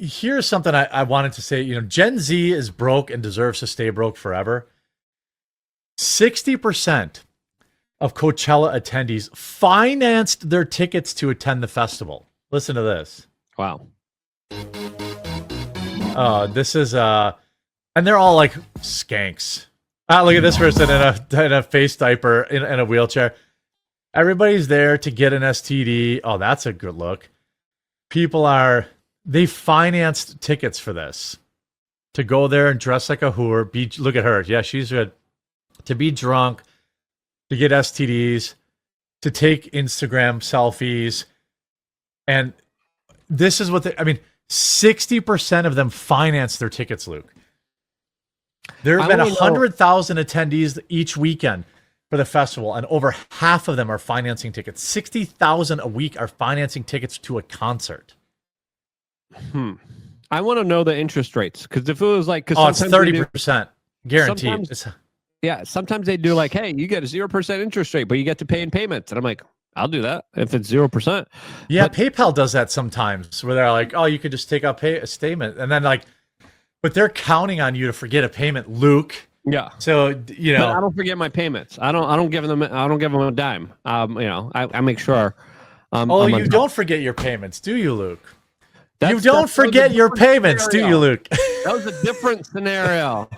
here's something I wanted to say. Gen Z is broke and deserves to stay broke forever. 60% of Coachella attendees financed their tickets to attend the festival. Listen to this. Wow. This is and they're all like skanks. Look at this person in a face diaper in a wheelchair. Everybody's there to get an STD. Oh, that's a good look. They financed tickets for this to go there and dress like a whore. Look at her. Yeah, she's good. To be drunk, to get STDs, to take Instagram selfies. And this is what 60% of them financed their tickets, Luke. There have been 100,000 attendees each weekend for the festival, and over half of them are financing tickets. 60,000 a week are financing tickets to a concert. I want to know the interest rates, because if it was like, it's 30% guaranteed. Sometimes they do like, hey, you get a 0% interest rate, but you get to pay in payments, and I'm like, I'll do that if it's 0%. Yeah, but PayPal does that sometimes, where they're like, oh, you could just take out a statement, and then but they're counting on you to forget a payment, Luke. Yeah. So but I don't forget my payments. I don't give them a dime. I make sure. You don't forget your payments, do you, Luke? You don't forget your payments, do you, Luke? That was a different scenario.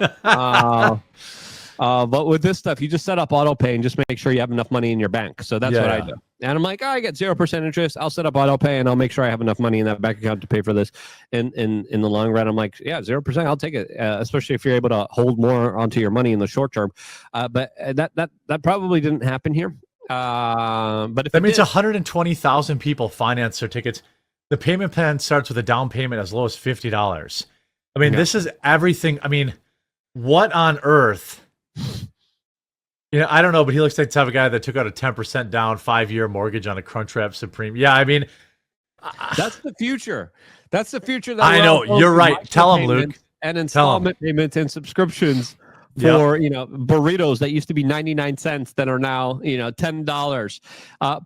But with this stuff, you just set up auto pay and just make sure you have enough money in your bank. So that's what I do. And I'm like, I get 0% interest. I'll set up auto pay and I'll make sure I have enough money in that bank account to pay for this. In the long run, I'm like, 0%, I'll take it. Especially if you're able to hold more onto your money in the short term. But that probably didn't happen here. But if that means 120,000 people finance their tickets. The payment plan starts with a down payment as low as $50. This is everything. What on earth? I don't know, but he looks like the type of guy that took out a 10% down 5-year mortgage on a Crunchwrap Supreme. Yeah, that's the future. That's the future. I know. You're right. Tell him, Luke. And installment payments and subscriptions for burritos that used to be 99 cents that are now $10.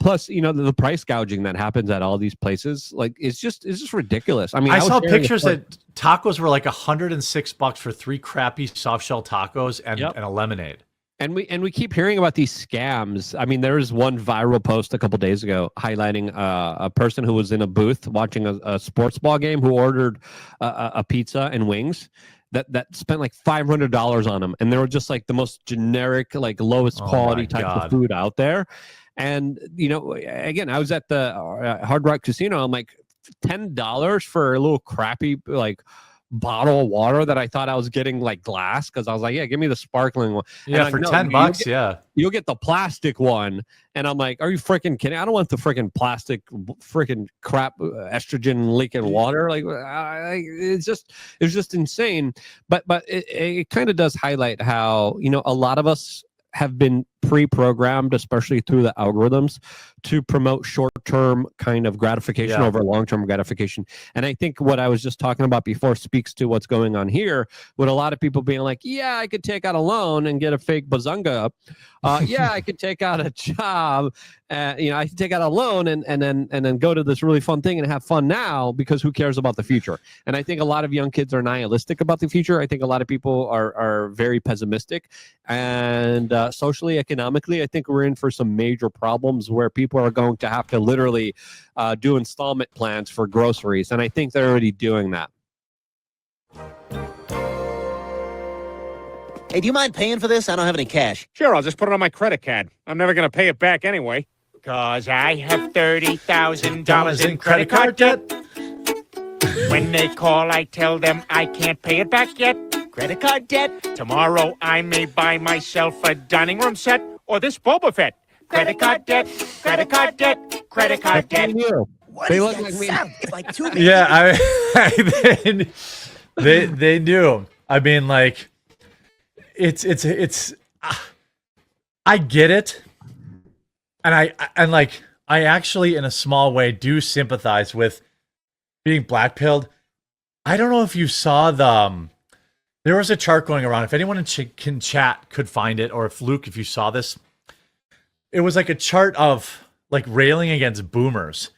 Plus the price gouging that happens at all these places. Like it's just ridiculous. I saw pictures that tacos were like $106 for 3 crappy soft shell tacos and a lemonade. And we keep hearing about these scams. There was one viral post a couple days ago highlighting a person who was in a booth watching a sports ball game who ordered a pizza and wings that spent like $500 on them, and they were just like the most generic, like lowest quality type of food out there. And again, I was at the Hard Rock Casino. I'm like, $10 for a little crappy like bottle of water that I thought I was getting like glass, because I was like, give me the sparkling one. Yeah, for $10, you'll get the plastic one. And I'm like, are you freaking kidding? I don't want the freaking plastic freaking crap estrogen leaking water. Like it's just insane. But it kind of does highlight how a lot of us have been pre-programmed, especially through the algorithms, to promote short-term kind of gratification over long-term gratification. And I think what I was just talking about before speaks to what's going on here, with a lot of people being like, I could take out a loan and get a fake bazunga. I could take out a job. I could take out a loan and then go to this really fun thing and have fun now, because who cares about the future? And I think a lot of young kids are nihilistic about the future. I think a lot of people are very pessimistic. And socially, economically, I think we're in for some major problems where people are going to have to literally do installment plans for groceries. And I think they're already doing that. Hey, do you mind paying for this? I don't have any cash. Sure, I'll just put it on my credit card. I'm never going to pay it back anyway. Cause I have $30,000 in credit card debt. When they call, I tell them I can't pay it back yet. Credit card debt? Tomorrow I may buy myself a dining room set or this Boba Fett. Credit card debt, credit card debt, credit card debt. What they look like me. It's like too many. Yeah, they knew. It's I get it. And I actually, in a small way, do sympathize with being blackpilled. I don't know if you saw there was a chart going around. If anyone in chat could find it, or if Luke, if you saw this, it was like a chart of like railing against boomers.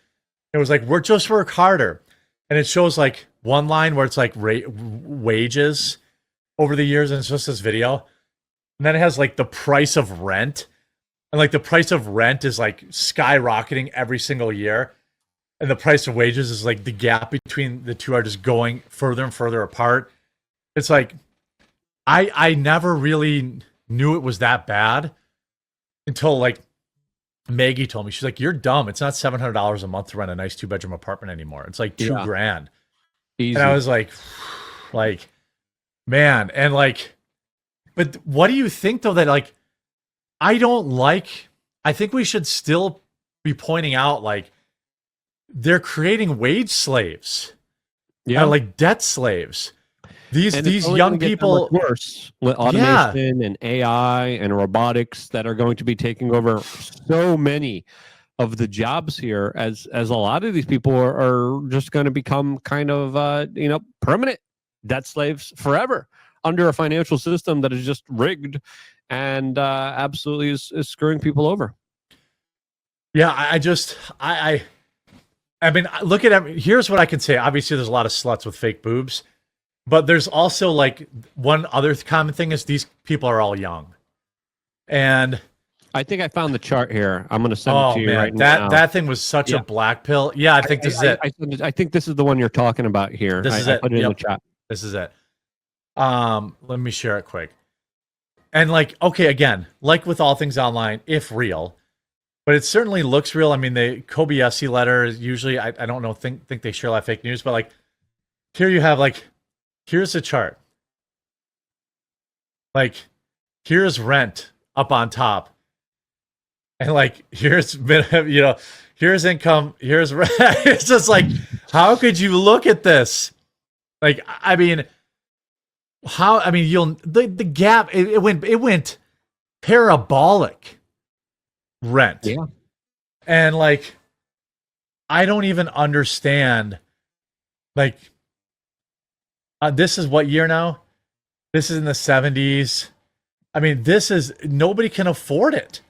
It was like, just work harder. And it shows like one line where it's like wages over the years, and it's just this video. And then it has like the price of rent. And like the price of rent is like skyrocketing every single year. And the price of wages is like the gap between the two are just going further and further apart. It's like, I never really knew it was that bad until like Maggie told me. She's like, you're dumb. It's not $700 a month to rent a nice 2-bedroom apartment anymore. It's like $2,000. Easy. And I was like, man. And like, but what do you think though that like, I think we should still be pointing out like they're creating wage slaves. Yeah. Like debt slaves. These young people worse with automation and AI and robotics that are going to be taking over so many of the jobs here as a lot of these people are just going to become kind of permanent debt slaves forever under a financial system that is just rigged and absolutely is screwing people over. Yeah, I mean, look at here's what I can say. Obviously, there's a lot of sluts with fake boobs. But there's also like one other common thing is these people are all young. And I think I found the chart here. I'm going to send it to you right now. That thing was such a black pill. Yeah, I think this is it. I think this is the one you're talking about here. This is it. I put it in the chat. This is it. Let me share it quick. And like, okay, again, like with all things online, if real, but it certainly looks real. I mean, the Kobayashi letter is usually, I don't know, think they share a lot of fake news, but like here you have like, here's the chart. Like, here's rent up on top. And like, here's, here's income, here's rent. It's just like, how could you look at this? Like, I mean, the gap, it went parabolic rent. Yeah. And like, I don't even understand, like, this is what year now? This is in the 70s. I mean, nobody can afford it.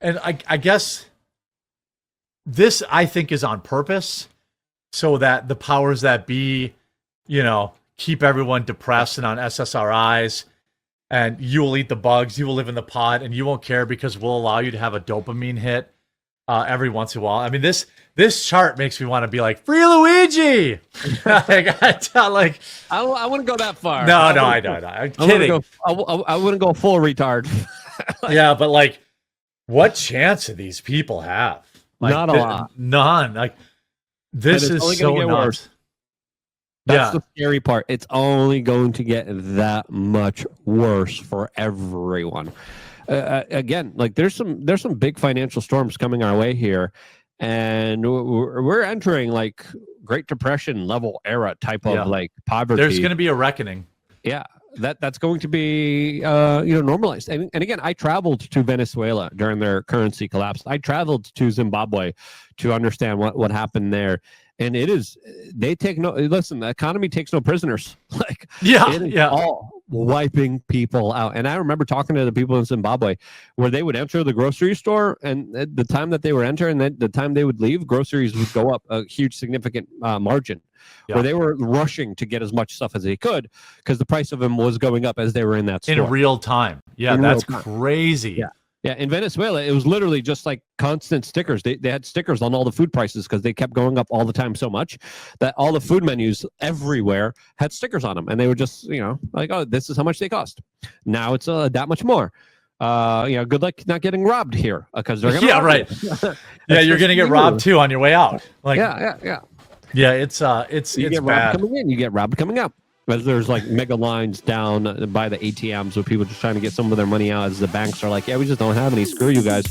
And I guess this, I think, is on purpose so that the powers that be, keep everyone depressed and on SSRIs, and you will eat the bugs, you will live in the pod, and you won't care because we'll allow you to have a dopamine hit every once in a while. I mean, this chart makes me want to be like, free Luigi! I wouldn't go that far. No, I don't. I'm kidding. I wouldn't go full retard. Yeah, but like, what chance do these people have? Like, not a lot. None. Like, this is so nuts. That's the scary part. It's only going to get that much worse for everyone. Again, like there's some big financial storms coming our way here, and we're entering like Great Depression level era type of like poverty. There's going to be a reckoning. Yeah, that's going to be normalized. And again, I traveled to Venezuela during their currency collapse. I traveled to Zimbabwe to understand what happened there. And the economy takes no prisoners. Like, all wiping people out. And I remember talking to the people in Zimbabwe where they would enter the grocery store, and at the time that they were entering, and the time they would leave, groceries would go up a huge, significant margin. Where they were rushing to get as much stuff as they could because the price of them was going up as they were in that store. In real time. Yeah, that's crazy. Yeah. Yeah, in Venezuela, it was literally just like constant stickers. They had stickers on all the food prices because they kept going up all the time so much that all the food menus everywhere had stickers on them. And they were just, like, oh, this is how much they cost. Now it's that much more. Good luck not getting robbed here because they're going to right. Yeah, you're going to get robbed too on your way out. Like, yeah. Yeah, it's you get bad. Robbed coming in, you get robbed coming out. But there's like mega lines down by the ATMs with people just trying to get some of their money out as the banks are like, yeah, we just don't have any. Screw you guys.